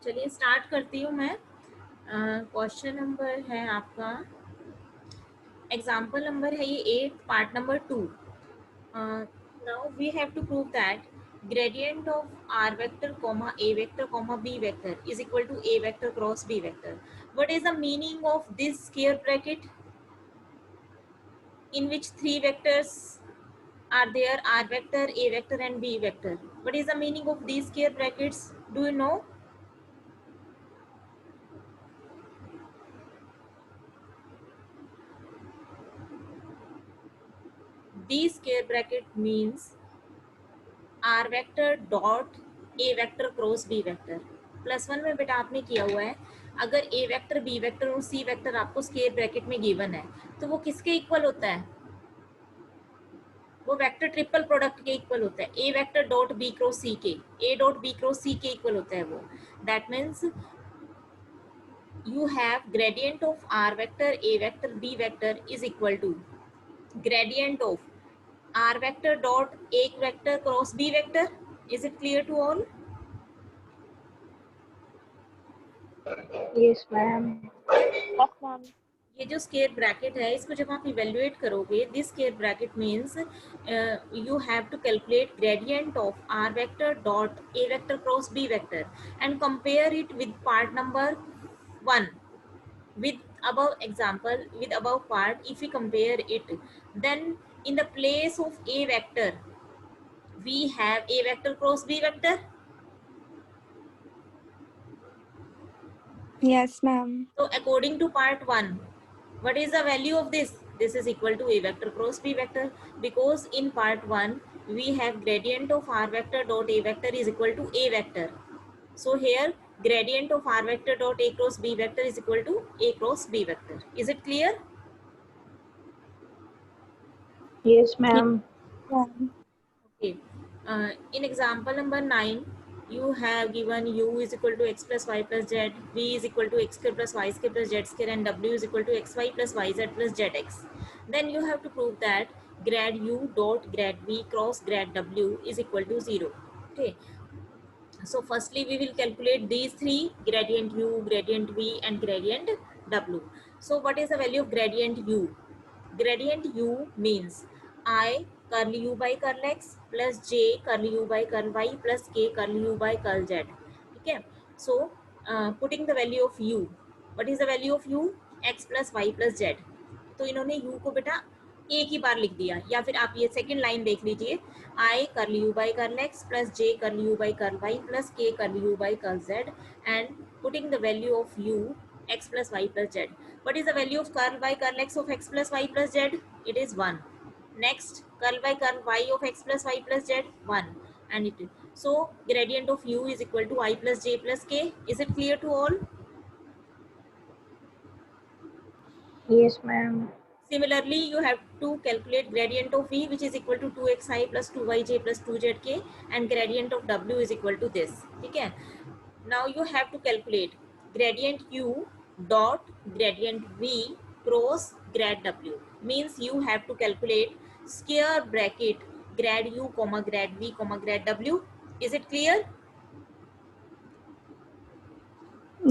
चलिए स्टार्ट करती हूँ मैं। क्वेश्चन नंबर है आपका, एग्जाम्पल नंबर है ये 8, part number 2। Now we have to prove that gradient of r vector comma a vector comma b vector is equal to a vector cross b vector. What is the meaning of this square bracket in which three vectors are there, r vector, a vector and b vector? What is the meaning of these square brackets? Do you know? These square bracket means R vector dot A vector cross B vector. +1 में बेटा आपने किया हुआ है, अगर ए vector B vector और C vector आपको square bracket में गिवन है तो वो किसके इक्वल होता है? वो वेक्टर ट्रिपल प्रोडक्ट के इक्वल होता है। ए वेक्टर डॉट बी क्रॉस सी के, ए डॉट बी क्रॉस सी के इक्वल होता है वो। That means you have gradient of r vector, a vector, b vector is equal to gradient of r vector dot a vector cross b vector. Is it clear to all? Yes, ma'am. Yes, ma'am. ये जो square bracket है इसको जब आप evaluate करोगे, this square bracket means you have to calculate gradient of R vector dot A vector cross B vector and compare it with part number 1 with above example, with above part. If we compare it, then in the place of a vector we have a vector cross b vector. Yes, ma'am. So according to part 1, what is the value of this? This is equal to a vector cross b vector, because in part 1 we have gradient of r vector dot a vector is equal to a vector. So here gradient of r vector dot a cross b vector is equal to a cross b vector. Is it clear? Yes, ma'am. Okay. In example number 9, you have given u is equal to x plus y plus z, v is equal to x square plus y square plus z square, and w is equal to xy plus yz plus zx. Then you have to prove that grad u dot grad v cross grad w is equal to 0. Okay. So firstly we will calculate these three: gradient u, gradient v and gradient w. So what is the value of gradient u? Gradient u means I curl u by curl x plus j curl u by curl y plus k curl u by curl z. ठीक है. So putting the value of u, what is the value of u? x plus y plus z. तो इन्होंने u को बेटा एक ही बार लिख दिया, या फिर आप ये सेकंड लाइन देख लीजिए, I curl u by curl x plus j curl u by curl y plus k curl u by curl z, and putting the value of u x plus y plus z. What is the value of curl by curl x of x plus y plus z? It is 1. Next, curl by curl y of x plus y plus z, 1. And it, so gradient of u is equal to I plus j plus k. Is it clear to all? Yes, ma'am. Similarly, you have to calculate gradient of v, which is equal to 2xi plus 2yj plus 2zk, and gradient of w is equal to this. ठीक है. Now you have to calculate gradient u dot gradient v cross grad w. Means you have to calculate square bracket grad u comma grad v comma grad w. Is it clear?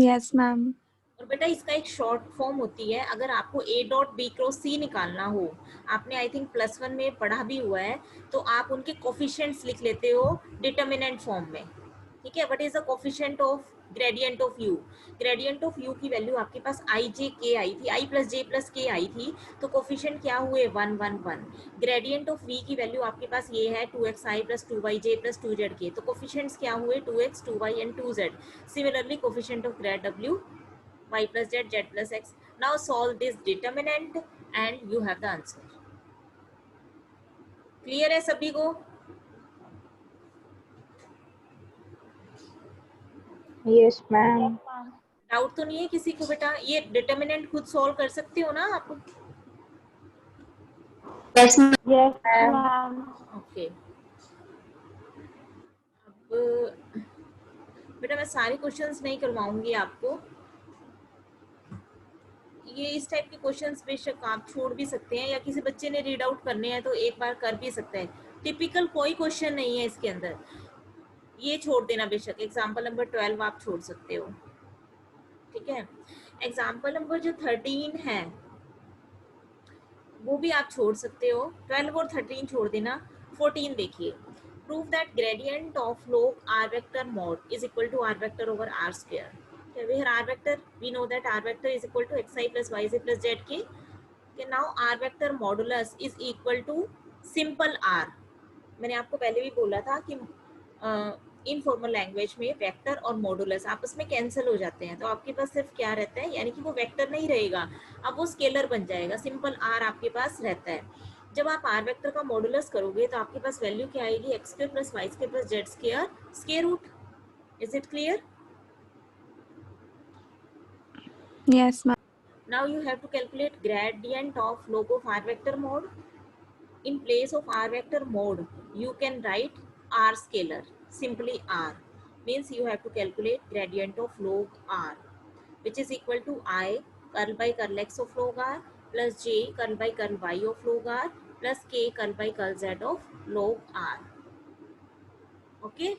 Yes, ma'am. और बेटा इसका एक short form होती है, अगर आपको a dot B cross सी निकालना हो, आपने आई थिंक +1 में पढ़ा भी हुआ है, तो आप उनके कोफिशिएंट्स लिख लेते हो डिटर्मिनेंट फॉर्म में. ठीक है. What is the coefficient of gradient of u? Gradient of u की वैल्यू आपके पास आई जे के आई थी, आई प्लस जे प्लस के आई थी, तो कोफिशिएंट क्या हुए? 1 1 1. ग्रेडियंट ऑफ v की वैल्यू आपके पास ये है 2xi plus 2yj plus 2z के, तो कोफिशिएंट्स क्या हुए? 2x 2y and 2z. Similarly coefficient of grade w, y plus z, z plus x. Now solve this determinant and you have the answer. Clear है सभी को? Yes, ma'am. Doubt तो नहीं है किसी को बेटा? ये डिटर्मिनेंट खुद सॉल्व कर सकते हो ना आप? Yes, ma'am. ओके. अब बेटा मैं सारे क्वेश्चंस नहीं करवाऊंगी आपको, ये इस टाइप के क्वेश्चंस बेशक आप छोड़ भी सकते हैं, या किसी बच्चे ने रीड आउट करने हैं तो एक बार कर भी सकते हैं. टिपिकल कोई क्वेश्चन नहीं है इसके अंदर. ये छोड़ देना बेशक, एग्जाम्पल नंबर 12 आप छोड़ सकते हो, ठीक है। एग्जाम्पल नंबर जो 13 है वो भी आप छोड़ सकते हो, 12 और 13 छोड़ देना। 14 देखिए, prove that gradient of log r vector mod is equal to r vector over r square. Okay, where r vector, we know that r vector is equal to xi plus yz plus zk. Okay, now r vector modulus is equal to simple r. मैंने आपको पहले भी बोला था कि informal language में vector और modulus आपस में कैंसिल हो जाते हैं, तो आपके पास सिर्फ क्या रहता है, यानी कि वो वेक्टर नहीं रहेगा, अब वो स्केलर बन जाएगा, सिंपल आर आपके पास रहता है। जब आप आर वेक्टर का मॉडुलस करोगे तो आपके पास वैल्यू क्या आएगी, X square plus Y square plus Z square square root. Is it clear? Yes, ma'am. Now you have to calculate gradient of log of r vector mod. In place of r vector mod you can write r scalar, simply r, means you have to calculate gradient of log r, which is equal to I curl by curl x of log r plus j curl by curl y of log r plus k curl by curl z of log r. Okay,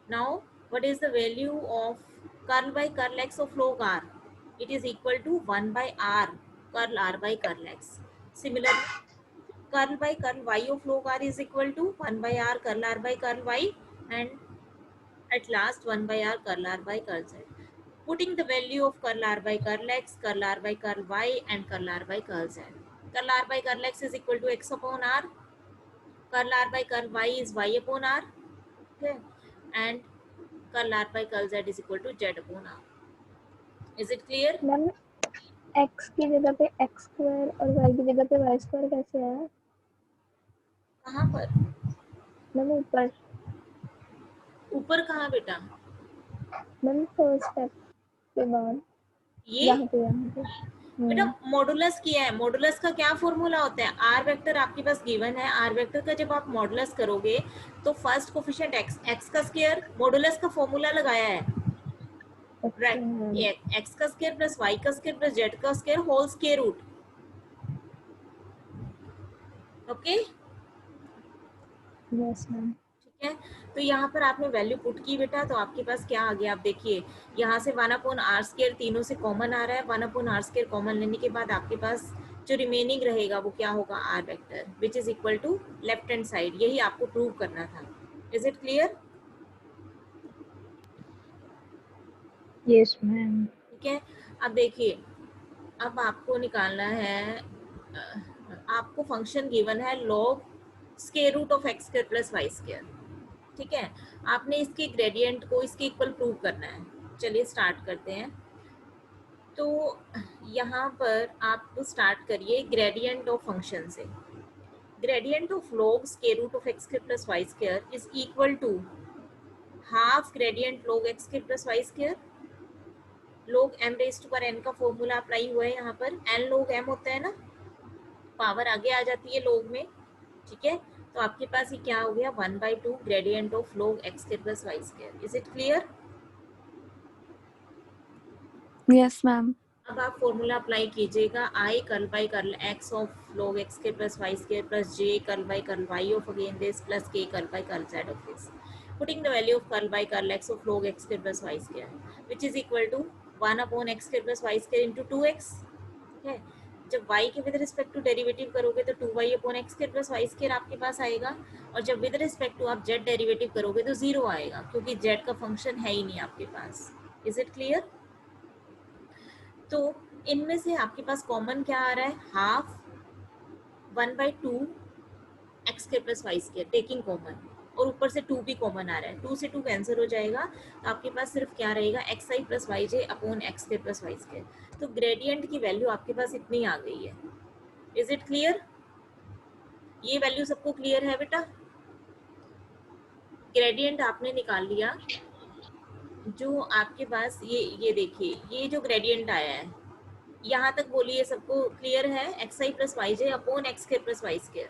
now what is the value of curl by curl x of log r? It is equal to 1 by r curl r by curl x. Similarly, curl by curl y of log r is equal to 1 by r curl r by curl y, and at last 1 by r curl r by curl z. Putting the value of curl r by curl x, curl r by curl y and curl r by curl z. Curl r by curl x is equal to x upon r, curl r by curl y is y upon r, okay, and curl r by curl z is equal to z upon r. Is it clear? Ma'am x की जगह पे x square और y की जगह पे y square कैसे है? कहाँ पर? मैम ऊपर, ऊपर कहाँ बेटा? मैम फर्स्ट स्टेप के बाद ये यहाँ पे बेटा मॉडुलस किया है, मॉडुलस का क्या फॉर्मूला होता है, आर वेक्टर आपके पास गिवन है, आर वेक्टर का जब आप मॉडुलस करोगे तो फर्स्ट कोफिशिएंट एक्स, एक्स का स्क्वायर, मॉडुलस का फॉर्मूला लगाया है, ओके मैम। एक्स का स्क्वायर प्लस वाई का स्क्वायर प्लस जेड का square whole square root. Okay, yes ma'am. ठीक है। तो यहाँ पर आपने वैल्यू पुट की बेटा, तो आपके पास क्या आ गया, आप देखिए यहाँ से 1 अपॉन आर स्क्वायर तीनों से कॉमन आ रहा है, 1 अपॉन आर स्क्वायर कॉमन लेने के बाद आपके पास जो रिमेनिंग रहेगा वो क्या होगा, R vector, which is equal to left hand side. यही आपको प्रूव करना था। Is it clear? Yes ma'am. ठीक है। अब देखिए, अब आपको निकालना है, आपको फंक्शन गिवन है log square root of X square plus Y square, ठीक है। आपने इसके ग्रेडियंट को इसके इक्वल प्रूव करना है। चलिए स्टार्ट करते हैं। तो यहाँ पर आप स्टार्ट करिए ग्रेडियंट ऑफ फंक्शन से। Gradient of log square root of X square plus Y square is equal to half gradient log X square plus Y square. log m raise to power n का formula apply हुआ है, यहाँ पर n log m होता है ना, power आगे आ जाती है log में, ठीक है। तो आपके पास ये क्या हो गया, 1/2 gradient of log x square plus Y square. Is it clear? Yes ma'am. अब आप फॉर्मूला अप्लाई कीजिएगा, i curl by curl x of log x square plus Y square plus j curl by curl y of again this plus k curl by curl z of this, putting the value of curl by curl x of log x square plus Y square which is equal to 1 upon x square plus Y square into 2x, ठीक है। जब y के with respect to derivative करोगे तो 2y upon x square plus Y square आपके पास आएगा, और जब विद रिस्पेक्ट टू आप z डेरिवेटिव करोगे तो 0 आएगा, क्योंकि z का फंक्शन है ही नहीं आपके पास। Is it clear? तो इनमें से आपके पास कॉमन क्या आ रहा है, half 1/2 x square plus Y square taking common, और ऊपर से 2 भी कॉमन आ रहा है, 2 से 2 कैंसिल हो जाएगा, तो आपके पास सिर्फ क्या रहेगा, x i plus y j upon x square plus Y square. तो ग्रेडियंट की वैल्यू आपके पास इतनी आ गई है। Is it clear? ये वैल्यू सबको क्लियर है बेटा? ग्रेडियंट आपने निकाल लिया, जो आपके पास ये देखिए, ये जो ग्रेडियंट आया है यहाँ तक बोलिए सबको क्लियर है, x i plus y j upon x square plus Y square.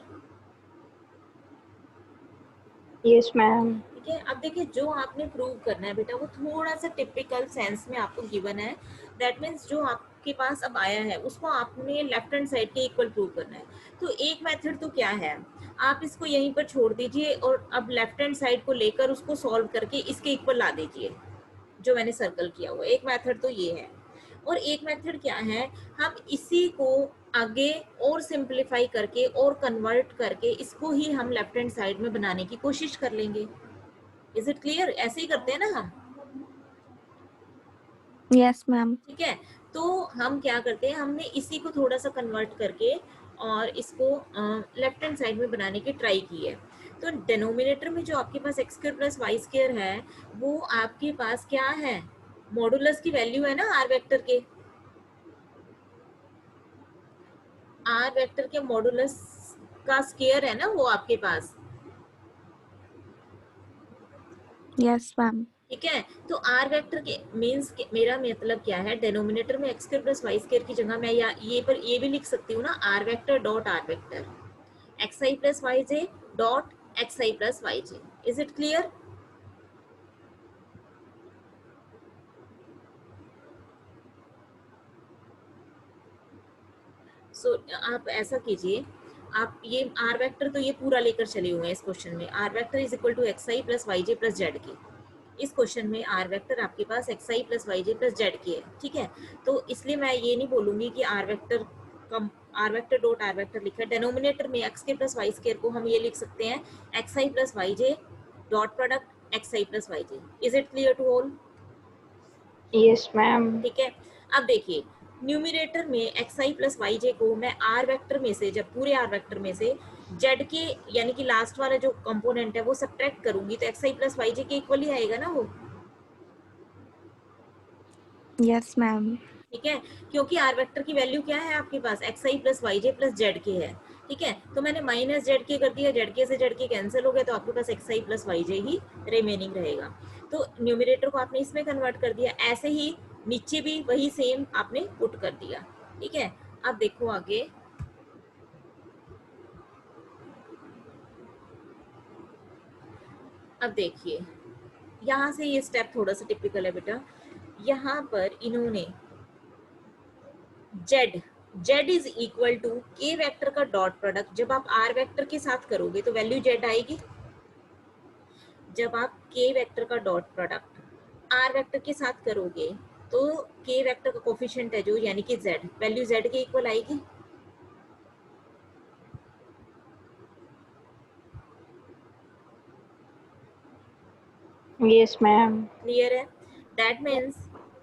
Yes ma'am. ठीक है, अब देखिए जो आपने प्रूव करना है बेटा वो थोड़ा सा टिपिकल सेंस में आपको गिवन है। दैट मीन्स जो आपके पास अब आया है उसको आपने लेफ्ट हैंड साइड के इक्वल प्रूव करना है। तो एक मेथड तो क्या है, आप इसको यहीं पर छोड़ दीजिए और अब लेफ्ट हैंड साइड को लेकर उसको सॉल्व करके इसके इक्वल ला दीजिए जो मैंने सर्कल किया हुआ। एक मेथड तो ये है, और एक मेथड क्या है, हम इसी को आगे और सिंप्लीफाई करके और कन्वर्ट करके इसको ही हम लेफ्ट हैंड साइड में बनाने की कोशिश कर लेंगे। Is it clear? ऐसे ही करते हैं ना हम। Yes ma'am. ठीक है, तो हम क्या करते हैं, हमने इसी को थोड़ा सा कन्वर्ट करके और इसको लेफ्ट हैंड साइड में बनाने की ट्राई की है। तो डेनोमिनेटर में जो आपके पास x square plus Y square है वो आपके पास क्या है, मॉडुलस की वैल्यू है ना आर वेक्टर के। आर वेक्टर के मॉडुलस का स्क्वायर है ना वो आपके पास। Yes ma'am. ठीक है, तो आर वेक्टर के मीन्स मेरा मतलब क्या है, डेनोमिनेटर में x square plus Y square की जगह मैं ये भी लिख सकती हूँ ना, r vector dot r vector x i plus y j dot x i plus y j. Is it clear? So आप ऐसा कीजिए, आप ये आर वेक्टर तो ये पूरा लेकर चले हुए हैं इस क्वेश्चन में, r vector is equal to x i plus y j plus z k. इस क्वेश्चन में आर वेक्टर आपके पास x i plus y j plus z k है। ठीक है, तो इसलिए मैं ये नहीं बोलूंगी कि आर वेक्टर कम, r vector dot r vector लिखा है। डेनोमिनेटर में एक्स के प्लस वाई स्केयर को हम ये लिख सकते हैं x i plus y j dot product x i plus y j. Is it clear to all? Yes ma'am. ठीक है, अब देखिए न्यूमिनेटर में x i plus y j को मैं आर वेक्टर में से, जब पूरे आर वेक्टर में से जेड के यानी कि लास्ट वाला जो कंपोनेंट है वो सब्ट्रैक्ट करूंगी तो एक्स आई प्लस वाई जे के इक्वल ही आएगा ना वो। Yes ma'am. ठीक है, क्योंकि आर वेक्टर की वैल्यू क्या है आपके पास, x i plus y j plus z k है। ठीक है, तो मैंने माइनस जेड के कर दिया, जेड के से जेड के कैंसिल हो गया तो आपके पास x i plus y J he remaining रहेगा। तो न्यूमिनेटर को आपने इसमें कन्वर्ट कर दिया, ऐसे ही नीचे भी वही सेम आपने पुट कर दिया। ठीक है, अब देखो आगे, अब देखिए यहाँ से ये स्टेप थोड़ा सा टिपिकल है बेटा। यहाँ पर इन्होंने z, z is equal to k vector का डॉट प्रोडक्ट, जब आप आर वेक्टर के साथ करोगे तो वैल्यू जेड आएगी। जब आप के वेक्टर का डॉट प्रोडक्ट आर वेक्टर के साथ करोगे तो के वेक्टर का कोफिशिएंट है जो यानी कि जेड, वैल्यू जेड के इक्वल आएगी। Yes ma'am. क्लियर है? That means,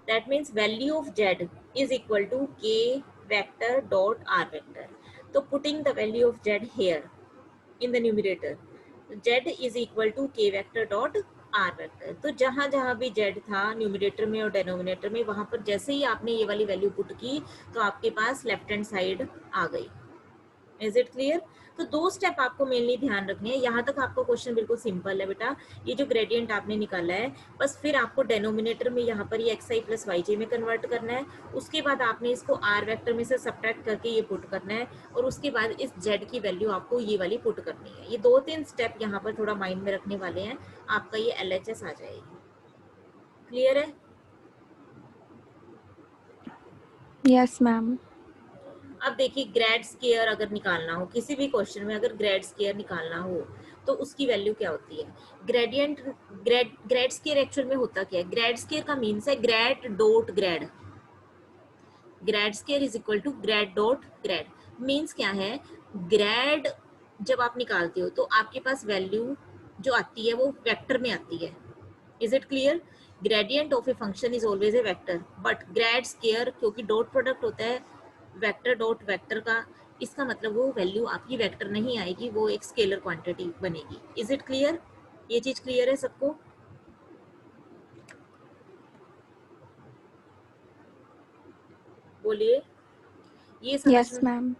that means value of z is equal to k vector dot r vector. तो putting the value of z here in the numerator, z is equal to k vector dot r vector। तो जहां जहां भी z था numerator में और denominator में वहां पर जैसे ही आपने ये वाली वैल्यू पुट की तो आपके पास लेफ्ट हैंड साइड आ गई। Is it clear? तो दो स्टेप आपको मेनली ध्यान रखने हैं। यहाँ तक आपका क्वेश्चन बिल्कुल सिंपल है बेटा, ये जो ग्रेडियंट आपने निकाला है बस फिर आपको डेनोमिनेटर में यहाँ पर ये एक्स आई प्लस वाई जे में कन्वर्ट करना है, उसके बाद आपने इसको आर वेक्टर में से सब्ट्रैक्ट करके ये पुट करना है और उसके बाद इस जेड की वैल्यू आपको ये वाली पुट करनी है। ये दो तीन स्टेप यहाँ पर थोड़ा माइंड में रखने वाले हैं, आपका ये LHS आ जाएगी। क्लियर है? Yes ma'am. अब देखिए ग्रेड स्केयर अगर निकालना हो किसी भी क्वेश्चन में, अगर ग्रेड स्केयर निकालना हो तो उसकी वैल्यू क्या होती है, ग्रेडियंट, ग्रेड स्केयर एक्चुअल में होता क्या है, ग्रेड स्केयर का मीन्स है grad dot grad, grad square is equal to grad dot grad. Means क्या है, ग्रेड जब आप निकालते हो तो आपके पास वैल्यू जो आती है वो वेक्टर में आती है। Is it clear? Gradient of a function is always a vector, but grade square क्योंकि डॉट प्रोडक्ट होता है वेक्टर डॉट वेक्टर का, इसका मतलब वो वैल्यू आपकी वेक्टर नहीं आएगी, वो एक स्केलर क्वांटिटी बनेगी। Is it clear? ये चीज क्लियर है सबको? बोलिए, ये समझ यस में? मैम।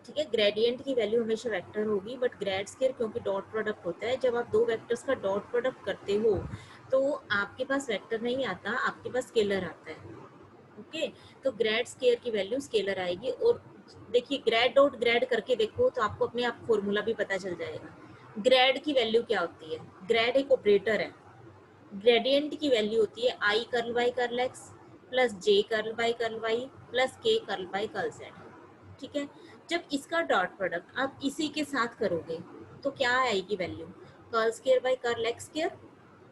ठीक है, ग्रेडियंट की वैल्यू हमेशा वेक्टर होगी बट ग्रेड स्केयर क्योंकि डॉट प्रोडक्ट होता है, जब आप दो वेक्टर्स का डॉट प्रोडक्ट करते हो तो आपके पास वेक्टर नहीं आता, आपके पास स्केलर आता है। ओके, तो ग्रेड स्केयर की वैल्यू स्केलर आएगी। और देखिए ग्रेड डॉट ग्रेड करके देखो तो आपको अपने आप फॉर्मूला भी पता चल जाएगा। ग्रेड की वैल्यू क्या होती है? ग्रेड एक ऑपरेटर है। ग्रेडियंट की वैल्यू होती है i curl by curl x plus j curl by curl y plus k curl by curl z. ठीक है, जब इसका डॉट प्रोडक्ट आप इसी के साथ करोगे तो क्या आएगी value? Curl square by curl x square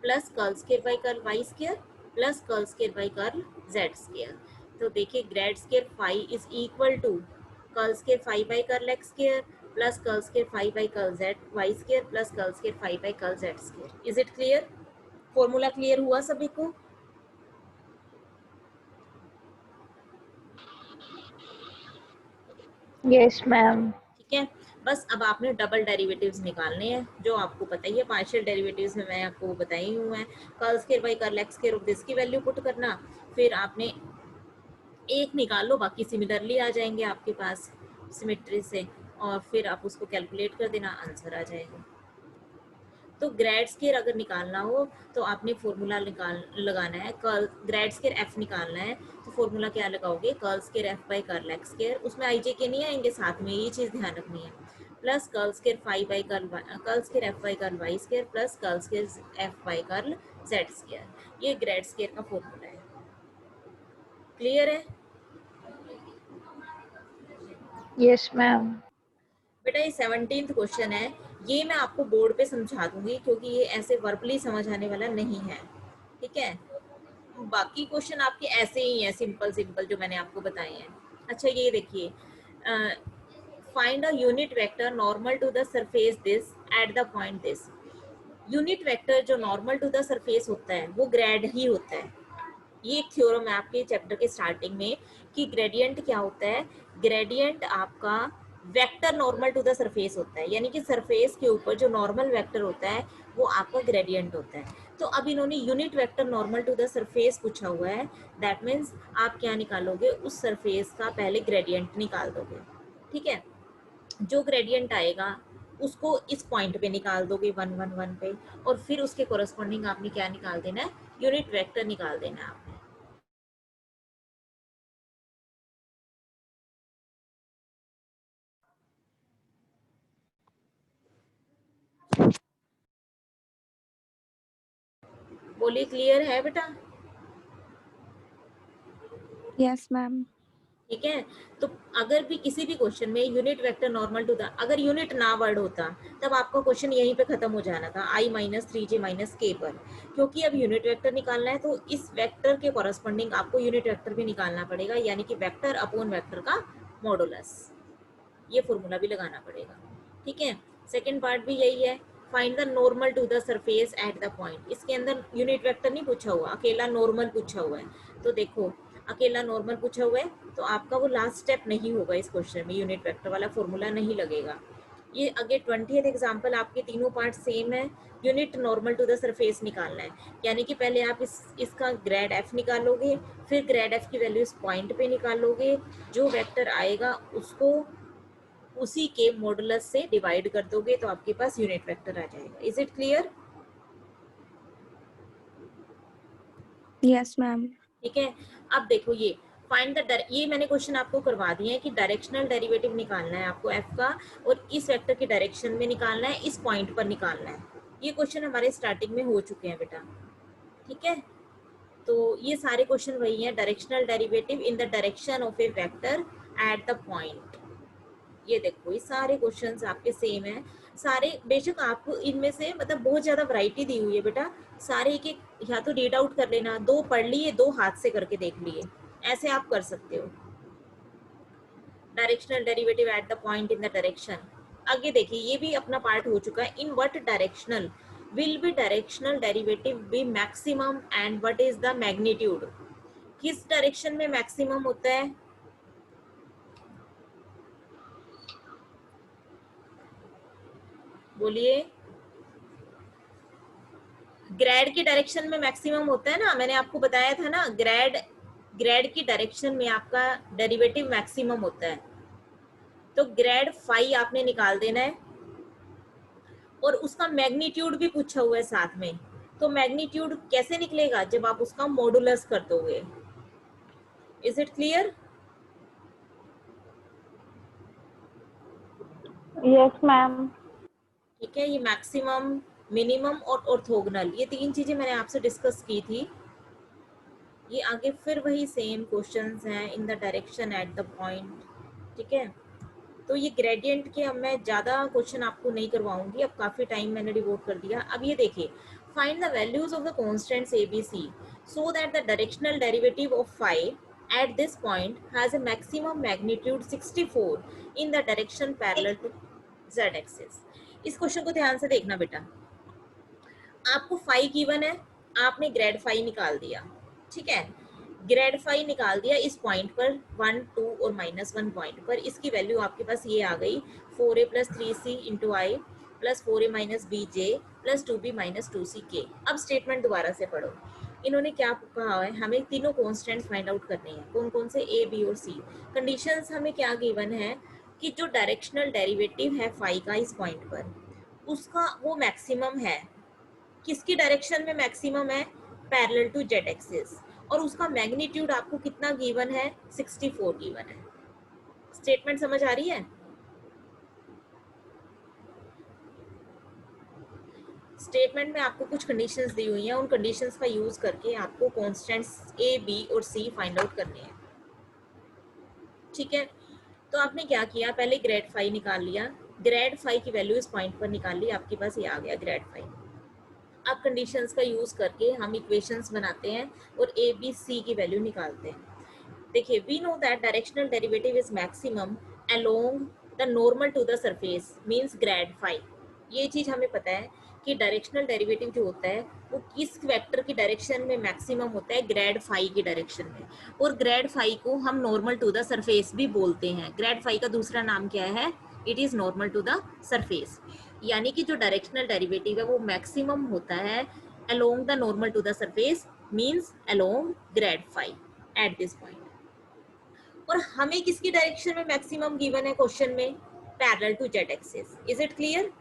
plus curl square by curl y square plus curl square by curl z square. तो देखिए grad square five is equal to curl square five by curl x square plus curl square five by curl z y square plus curl square five by curl z square. Is it clear? Formula clear हुआ सभी को? Yes ma'am. ठीक है, बस अब आपने double derivatives निकालने हैं, जो आपको पता ही है। पार्शियल डेरिवेटिव्स में मैं आपको बताई हूँ मैं, curl square by curl x square of this की वैल्यू पुट करना, फिर आपने एक निकाल लो, बाकी सिमिलरली आ जाएंगे आपके पास सिमेट्री से, और फिर आप उसको कैलकुलेट कर देना, आंसर आ जाएगा। तो ग्रेड स्केयर अगर निकालना हो तो आपने फॉर्मूला लगाना है, कर्ल ग्रेड स्केयर एफ निकालना है तो फॉर्मूला क्या लगाओगे? Curl square f by curl x square, उसमें आई जे के नहीं आएंगे साथ में, ये चीज़ ध्यान रखनी है, plus curl square five by curl square f by curl y square plus curl square f by curl z square. ये ग्रेड स्केयर का फॉर्मूला है। क्लियर है यस मैम। बेटा? ये 17th क्वेश्चन है, ये मैं आपको बोर्ड पे समझा दूंगी क्योंकि ये ऐसे वर्बली समझ आने वाला नहीं है। ठीक है, बाकी क्वेश्चन आपके ऐसे ही हैं, सिंपल सिंपल जो मैंने आपको बताए हैं। अच्छा ये देखिए, find a unit vector normal to the surface this at the point this. Unit vector जो नॉर्मल टू द सरफेस होता है वो ग्रेड ही होता है। ये एक थ्योरम है आपके चैप्टर के स्टार्टिंग में कि ग्रेडियंट क्या होता है। ग्रेडियंट आपका vector normal to the surface होता है, यानी कि सरफेस के ऊपर जो नॉर्मल वेक्टर होता है वो आपका ग्रेडियंट होता है। तो अब इन्होंने unit vector normal to the surface पूछा हुआ है, दैट मीन्स आप क्या निकालोगे? उस सरफेस का पहले ग्रेडियंट निकाल दोगे। ठीक है, जो ग्रेडियंट आएगा उसको इस पॉइंट पे निकाल दोगे, 1 1 1 पे, और फिर उसके कोरस्पॉन्डिंग आपने क्या निकाल देना है? यूनिट वेक्टर निकाल देना है आपने। बोलिए, क्लियर है बेटा? Yes ma'am. ठीक है, तो अगर भी किसी भी क्वेश्चन में unit vector normal to the, अगर यूनिट ना वर्ड होता तब आपका क्वेश्चन यहीं पे खत्म हो जाना था, आई माइनस थ्री जे माइनस के पर। क्योंकि अब यूनिट वेक्टर निकालना है तो इस वेक्टर के कॉरस्पॉन्डिंग आपको यूनिट वेक्टर भी निकालना पड़ेगा, यानी कि वेक्टर अपॉन वेक्टर का मॉडुलस, ये फॉर्मूला भी लगाना पड़ेगा। ठीक है, सेकेंड पार्ट भी यही है, find the normal to the surface at the point. इसके अंदर यूनिट वेक्टर नहीं पूछा हुआ, अकेला नॉर्मल पूछा हुआ है। तो देखो, अकेला नॉर्मल पूछा हुआ है तो आपका वो लास्ट स्टेप नहीं होगा इस क्वेश्चन में, यूनिट वेक्टर वाला फॉर्मूला नहीं लगेगा। ये आगे 20th एग्जाम्पल आपके तीनों पार्ट सेम है। Unit normal to the surface निकालना है, यानी कि पहले आप इसका ग्रेड एफ निकालोगे, फिर ग्रेड एफ की वैल्यू इस पॉइंट पे निकालोगे, जो वेक्टर आएगा उसको उसी के मॉडुलस से डिवाइड कर दोगे तो आपके पास यूनिट वेक्टर आ जाएगा। Is it clear? Yes ma'am. ठीक है, अब देखो ये फाइंड द, ये मैंने क्वेश्चन आपको करवा दिए हैं कि डायरेक्शनल डेरिवेटिव निकालना है आपको एफ का, और इस वेक्टर की डायरेक्शन में निकालना है, इस पॉइंट पर निकालना है। ये क्वेश्चन हमारे स्टार्टिंग में हो चुके हैं बेटा। ठीक है, तो ये सारे क्वेश्चन वही हैं, directional derivative in the direction of A vector eight the point. ये देखो ये सारे क्वेश्चंस आपके सेम हैं सारे, बेशक आपको इनमें से मतलब बहुत ज़्यादा वैरायटी दी हुई है बेटा। सारे एक एक या तो रीड आउट कर लेना, दो पढ़ लिए, दो हाथ से करके देख लिए, ऐसे आप कर सकते हो। Directional derivative at the point in the direction. आगे देखिए ये भी अपना पार्ट हो चुका है। In what directional will be directional derivative be maximum and what is the magnitude? किस डायरेक्शन में मैक्सिमम होता है? बोलिए। ग्रेड की डायरेक्शन में मैक्सिमम होता है ना, मैंने आपको बताया था ना, ग्रेड ग्रेड की डायरेक्शन में आपका डेरिवेटिव मैक्सिमम होता है। तो ग्रेड फाई आपने निकाल देना है, और उसका मैग्नीट्यूड भी पूछा हुआ है साथ में। तो मैग्नीट्यूड कैसे निकलेगा? जब आप उसका मॉडुलस कर दोगे। Is it clear? Yes ma'am. ठीक है, ये मैक्सिमम, मिनिमम और ऑर्थोगोनल, ये तीन चीजें मैंने आपसे डिस्कस की थी। ये आगे फिर वही सेम क्वेश्चंस हैं इन the direction at the point. ठीक है, तो ये ग्रेडियंट के अब मैं ज़्यादा क्वेश्चन आपको नहीं करवाऊंगी, अब काफ़ी टाइम मैंने डिवोट कर दिया। अब ये देखिए, find the values of the constants a b c so that the directional derivative of five at this point has a maximum magnitude 64 in the direction parallel to z axis। इस question को ध्यान से देखना बेटा। आपको phi given है, आपने grade phi निकाल दिया। ठीक है, ग्रेड फाई निकाल दिया इस पॉइंट पर 1 2 और -1 पॉइंट पर। इसकी वैल्यू आपके पास ये आ गई 4a + 3c × i + 4a - bj + 2b - 2ck। अब स्टेटमेंट दोबारा से पढ़ो। इन्होंने क्या कहा है, हमें तीनों कॉन्स्टेंट्स फाइंड आउट करने हैं। कौन कौन से? ए बी और सी। कंडीशंस हमें क्या गिवन है कि जो डायरेक्शनल डेरिवेटिव है फाई का इस पॉइंट पर, उसका वो मैक्सिमम है। किसकी डायरेक्शन में मैक्सिमम है? Parallel to z axis. और उसका मैग्नीट्यूड आपको कितना गिवन है? 64 गिवन है। स्टेटमेंट समझ आ रही है? स्टेटमेंट में आपको कुछ कंडीशंस दी हुई हैं, उन कंडीशंस का यूज करके आपको कॉन्स्टेंट्स ए बी और सी फाइंड आउट करने हैं। ठीक है, तो आपने क्या किया, पहले ग्रेड फाइव निकाल लिया। ग्रेड फाइव की वैल्यू इस पॉइंट पर निकाल ली, आपके पास ये आ गया ग्रेड फाइव। अब कंडीशंस का यूज करके हम इक्वेशंस बनाते हैं और ए बी सी की वैल्यू निकालते हैं। देखिए, we know that directional derivative is maximum along the normal to the surface means grad five. ये चीज हमें पता है कि डायरेक्शनल डेरिवेटिव जो होता है वो किस वेक्टर की डायरेक्शन में मैक्सिमम होता है? ग्रेड फाइव की डायरेक्शन में। और ग्रेड फाइव को हम नॉर्मल टू द सरफेस भी बोलते हैं। ग्रेड फाइव का दूसरा नाम क्या है? It is normal to the surface. यानी कि जो डायरेक्शनल डेरिवेटिव है वो मैक्सिमम होता है along the normal to the surface means along grad five at this point. और हमें किसकी डायरेक्शन में मैक्सिमम गिवन है क्वेश्चन में? Parallel to z axis. Is it clear?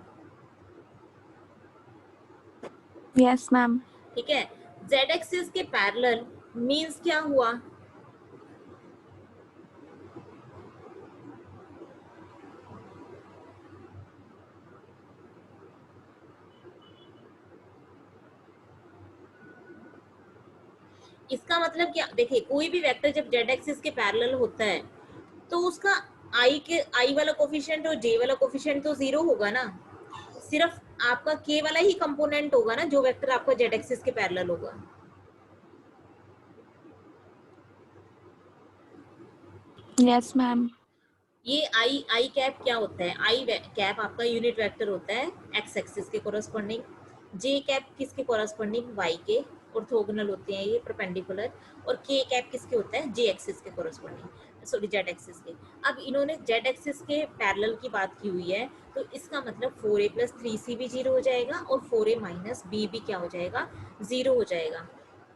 Yes, ma'am. ठीक है, जेड एक्सिस के पैरेलल मींस क्या हुआ? इसका मतलब क्या? देखिए, कोई भी वेक्टर जब जेड एक्सिस के पैरेलल होता है तो उसका आई वाला कोफिशिएंट और जे वाला कोफिशिएंट तो जीरो होगा ना। सिर्फ आपका के वाला ही कंपोनेंट होगा ना जो वेक्टर आपका जेड एक्सिस के पैरेलल होगा। Yes, ma'am. ये आई कैप क्या होता है? आई कैप आपका यूनिट वेक्टर होता है एक्स एक्सिस के कोरस्पॉन्डिंग। जे कैप किसके कोरस्पॉन्डिंग? वाई के। ऑर्थोगोनल होते हैं ये, परपेंडिकुलर। और के कैप किसके होता है? जे एक्सिस के कोरस्पॉन्डिंग, सॉरी जेड एक्सिस के। अब इन्होंने जेड एक्सिस के पैरेलल की बात की हुई है, तो इसका मतलब 4a + 3c भी जीरो हो जाएगा और 4a - b भी क्या हो जाएगा? जीरो हो जाएगा।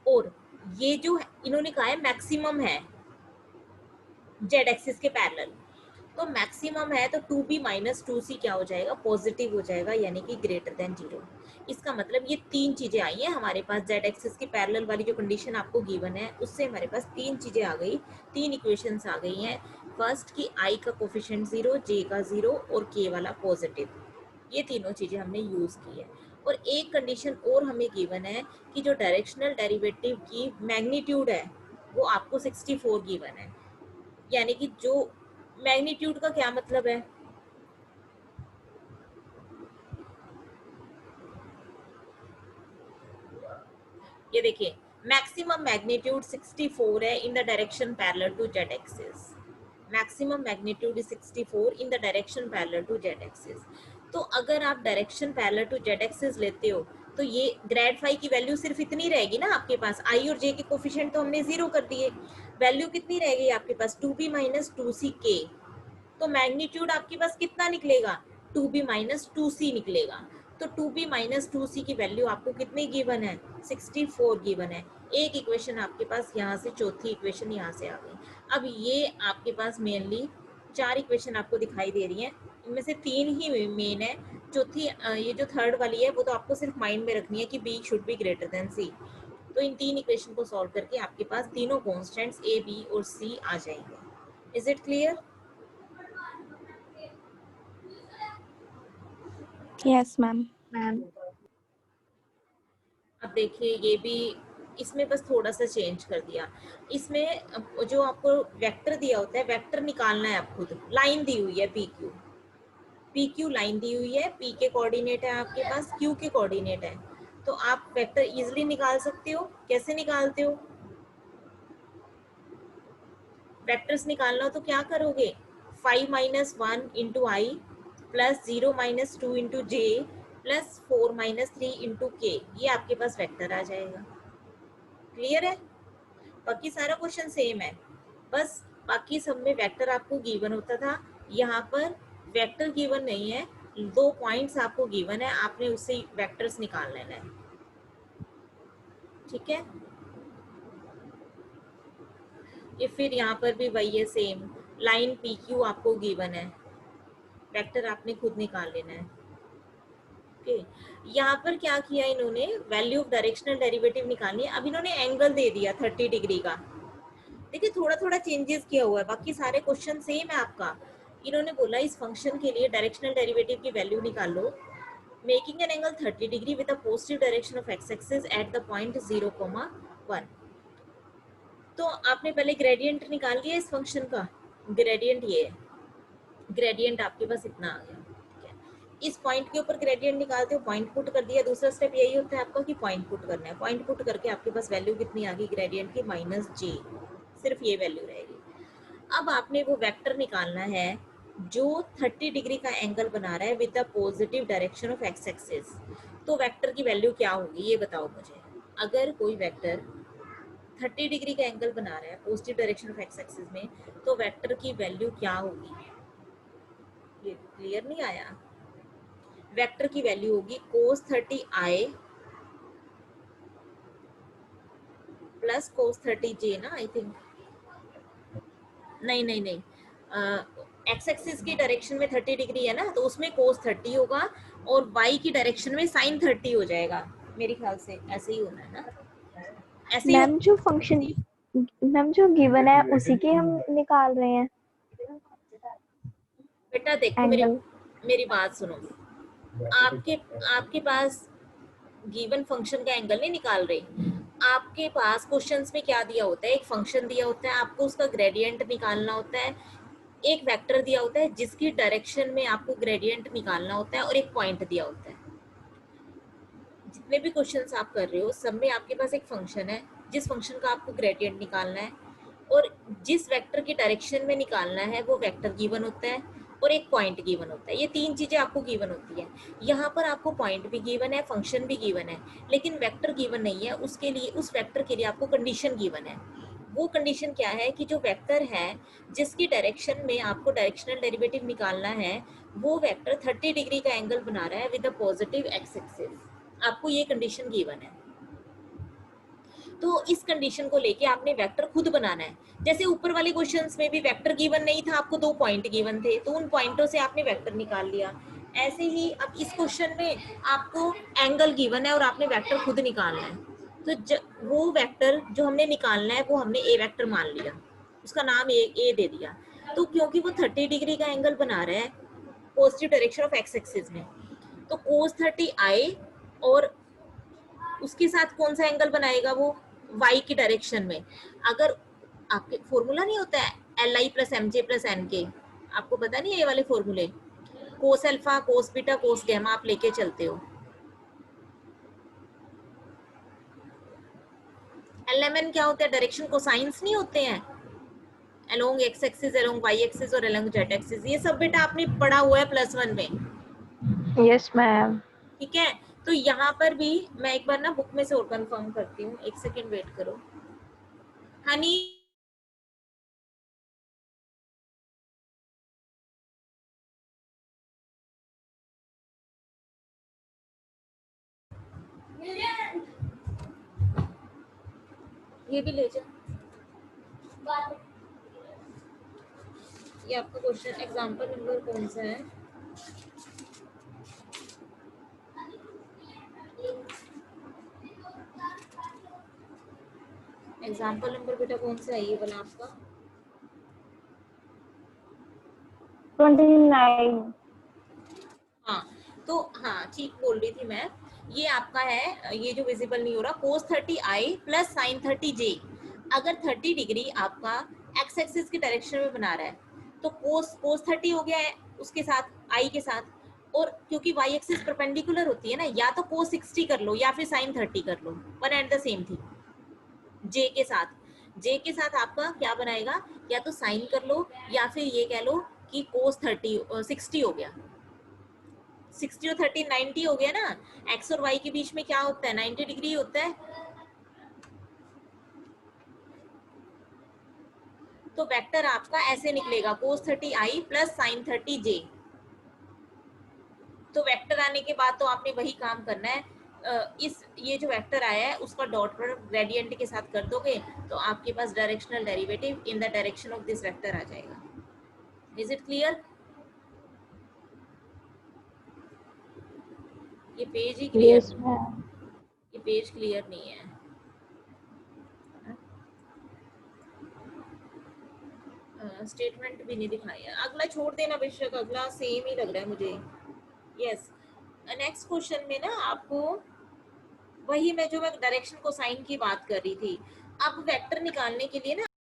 और ये जो इन्होंने कहा है मैक्सिमम है जेड एक्सिस के पैरेलल, तो मैक्सिमम है तो 2b - 2c क्या हो जाएगा? पॉजिटिव हो जाएगा, यानी कि ग्रेटर देन जीरो। इसका मतलब ये तीन चीजें आई हैं हमारे पास। जेड एक्सिस की पैरेलल वाली जो कंडीशन आपको गिवन है उससे हमारे पास तीन चीजें आ गई, तीन इक्वेशंस आ गई हैं। फर्स्ट कि आई का कोफिशिएंट जीरो, जे का जीरो और के वाला पॉजिटिव। ये तीनों चीजें हमने यूज की है। और एक कंडीशन और हमें गिवन है कि जो डायरेक्शनल डेरिवेटिव की मैग्नीट्यूड है वो आपको 64 गिवन है। यानी कि जो मैग्नीट्यूड का क्या मतलब है? ये देखिए, मैक्सिमम मैग्नीट्यूड 64 है in the direction parallel to z axis. Maximum magnitude is 64 in the direction parallel to z axis. तो अगर आप direction parallel to z axis लेते हो तो ये ग्रेड फाइव की वैल्यू सिर्फ इतनी रहेगी ना आपके पास। आई और जे के कोफिशिएंट तो हमने जीरो कर दिए, वैल्यू कितनी रहेगी आपके पास? 2b - 2ck। तो मैग्नीट्यूड आपके पास कितना निकलेगा? 2b - 2c निकलेगा। तो 2b - 2c की वैल्यू आपको कितनी गिवन है? 64 गिवन है। एक इक्वेशन आपके पास यहाँ से, चौथी इक्वेशन यहाँ से आ गई। अब ये आपके पास मेनली चार इक्वेशन आपको दिखाई दे रही हैं, इनमें से तीन ही मेन है। चौथी ये जो थर्ड वाली है वो तो आपको सिर्फ माइंड में रखनी है कि b should be greater than c। तो इन तीन इक्वेशन को सॉल्व करके आपके पास तीनों कॉन्स्टेंट्स a b और c आ जाएंगे। Is it clear? Yes, ma'am. Ma'am अब देखिए ये भी, इसमें बस थोड़ा सा चेंज कर दिया। इसमें जो आपको वेक्टर दिया होता है, वेक्टर निकालना है आप खुद। लाइन दी हुई है P Q, P Q line दी हुई है, पी के कोऑर्डिनेट है आपके पास, क्यू के कोऑर्डिनेट है, तो आप वेक्टर इजीली निकाल सकते हो। कैसे निकालते हो? वेक्टर्स निकालना हो तो क्या करोगे? 5 माइनस 1 इंटू आई प्लस 0 माइनस 2 इंटू जे प्लस 4 माइनस 3 इंटू के, ये आपके पास वेक्टर आ जाएगा। क्लियर है? बाकी सारा क्वेश्चन सेम है, बस बाकी सब में वेक्टर आपको गिवन होता था, यहाँ पर वेक्टर गिवन नहीं है, 2 पॉइंट्स आपको गिवन है, आपने उससे वेक्टर्स निकाल लेना है। ठीक है, ये फिर यहाँ पर भी वही है सेम, लाइन पी क्यू आपको गिवन है, वेक्टर आपने खुद निकाल लेना है। ओके, यहाँ पर क्या किया इन्होंने, वैल्यू ऑफ डायरेक्शनल डेरिवेटिव निकालनी है। अब इन्होंने एंगल दे दिया 30 डिग्री का। देखिए थोड़ा थोड़ा चेंजेस किया हुआ है, बाकी सारे क्वेश्चन सेम है आपका। इन्होंने बोला इस फंक्शन के लिए डायरेक्शनल डेरिवेटिव की वैल्यू निकाल लो, making an angle 30 degree with the positive direction of x axis at the point 0,1। तो आपने पहले ग्रेडियंट निकाल लिया इस फंक्शन का, ग्रेडियंट ये है, ग्रेडियंट आपके पास इतना आ गया। ठीक है, इस पॉइंट के ऊपर ग्रेडियंट निकालते हो, पॉइंट पुट कर दिया। दूसरा स्टेप यही होता है आपका कि पॉइंट पुट करना है। पॉइंट पुट करके आपके पास वैल्यू कितनी आ गई ग्रेडियंट की, माइनस जे, सिर्फ ये वैल्यू रहेगी। अब आपने वो वेक्टर निकालना है जो 30 डिग्री का एंगल बना रहा है with the positive direction of x axis. तो वेक्टर की वैल्यू क्या होगी ये बताओ मुझे। अगर कोई वेक्टर 30 डिग्री का एंगल बना रहा है positive direction of x axis में, तो वेक्टर की वैल्यू क्या होगी? ये क्लियर नहीं आया? वेक्टर की वैल्यू होगी cos 30 i plus cos 30 j ना, आई थिंक। नहीं नहीं नहीं, एक्स एक्सिस की डायरेक्शन में 30 डिग्री है ना, तो उसमें cos 30 होगा और y की डायरेक्शन में sin 30 हो जाएगा। मेरे ख्याल से ऐसे ही होना है ना, ऐसे ही मैम जो फंक्शन मैम जो गिवन है उसी के हम निकाल रहे हैं बेटा देखो मेरी एंगल। मेरी बात सुनो। आपके आपके पास गिवन फंक्शन का एंगल नहीं निकाल रहे, आपके पास क्वेश्चंस में क्या दिया होता है, एक फंक्शन दिया होता है, आपको उसका ग्रेडियंट निकालना होता है, एक वेक्टर दिया होता है जिसकी डायरेक्शन में आपको ग्रेडियंट निकालना होता है, और एक पॉइंट दिया होता है। जितने भी क्वेश्चंस आप कर रहे हो सब में आपके पास एक फंक्शन है जिस फंक्शन का आपको ग्रेडियंट निकालना है, और जिस वेक्टर की डायरेक्शन में निकालना है वो वेक्टर गिवन होता है, और एक पॉइंट गिवन होता है। ये तीन चीजें आपको गिवन होती है। यहाँ पर आपको पॉइंट भी गिवन है, फंक्शन भी गिवन है, लेकिन वेक्टर गिवन नहीं है। उसके लिए, उस वेक्टर के लिए आपको कंडीशन गिवन है। वो कंडीशन क्या है कि जो वेक्टर है जिसकी डायरेक्शन में आपको डायरेक्शनल डेरिवेटिव निकालना है, वो वेक्टर 30 डिग्री का एंगल बना रहा है with a positive x axis. आपको ये कंडीशन गिवन है, तो इस कंडीशन को लेके आपने वेक्टर खुद बनाना है। जैसे ऊपर वाले क्वेश्चंस में भी वेक्टर गिवन नहीं था, आपको 2 पॉइंट गिवन थे, तो उन पॉइंटों से आपने वेक्टर निकाल लिया। ऐसे ही अब इस क्वेश्चन में आपको एंगल गिवन है और आपने वेक्टर खुद निकालना है। तो वो वेक्टर जो हमने निकालना है वो हमने ए वेक्टर मान लिया, उसका नाम ए दे दिया। तो क्योंकि वो 30 डिग्री का एंगल बना रहा है positive direction of x axis में, तो cos 30 i और उसके साथ कौन सा एंगल बनाएगा वो, y की डायरेक्शन में। अगर आपके फॉर्मूला नहीं होता है l i plus m j plus n k, आपको पता नहीं है ये वाले फॉर्मूले, cos alpha cos beta cos gamma आप लेके चलते हो। एल एम एन क्या होता है, डायरेक्शन कोसाइंस नहीं होते हैं, along x axis, along y axis और अलोंग जेड एक्सिस। ये सब बेटा आपने पढ़ा हुआ है +1 में। Yes ma'am. ठीक है, तो यहाँ पर भी मैं एक बार ना बुक में से और कंफर्म करती हूँ, एक सेकेंड वेट करो। हनी ये भी ले जा, ये आपका क्वेश्चन एग्जांपल नंबर कौन सा है? एग्जांपल नंबर बेटा कौन सा है ये वाला आपका? 29। हाँ, तो हाँ ठीक बोल रही थी मैं, ये आपका है, ये जो विजिबल नहीं हो रहा, cos 30i plus sin 30j। अगर 30 डिग्री आपका एक्स एक्सिस की डायरेक्शन में बना रहा है तो cos 30 हो गया है उसके साथ i के साथ, और क्योंकि y एक्सिस परपेंडिकुलर होती है ना, या तो cos 60 कर लो या फिर sin 30 कर लो, one and the same thing. J के साथ आपका क्या बनाएगा, या तो साइन कर लो या फिर ये कह लो कि cos 60 हो गया, 60 और 30 90 हो गया ना। एक्स और वाई के बीच में क्या होता है, 90 डिग्री होता है। तो वेक्टर आपका ऐसे निकलेगा, cos 30i plus sin 30j। तो वेक्टर आने के बाद तो आपने वही काम करना है, इस ये जो वेक्टर आया है उसका डॉट प्रोडक्ट ग्रेडियंट के साथ कर दोगे तो आपके पास directional derivative in the direction of this vector आ जाएगा। Is it clear? ये पेज ही क्लियर यस नहीं, मैम। ये पेज क्लियर नहीं है। स्टेटमेंट भी नहीं दिखाई है, अगला छोड़ देना बेशक, अगला सेम ही लग रहा है मुझे। यस, नेक्स्ट क्वेश्चन में ना आपको वही मैं डायरेक्शन को साइन की बात कर रही थी। अब वेक्टर निकालने के लिए ना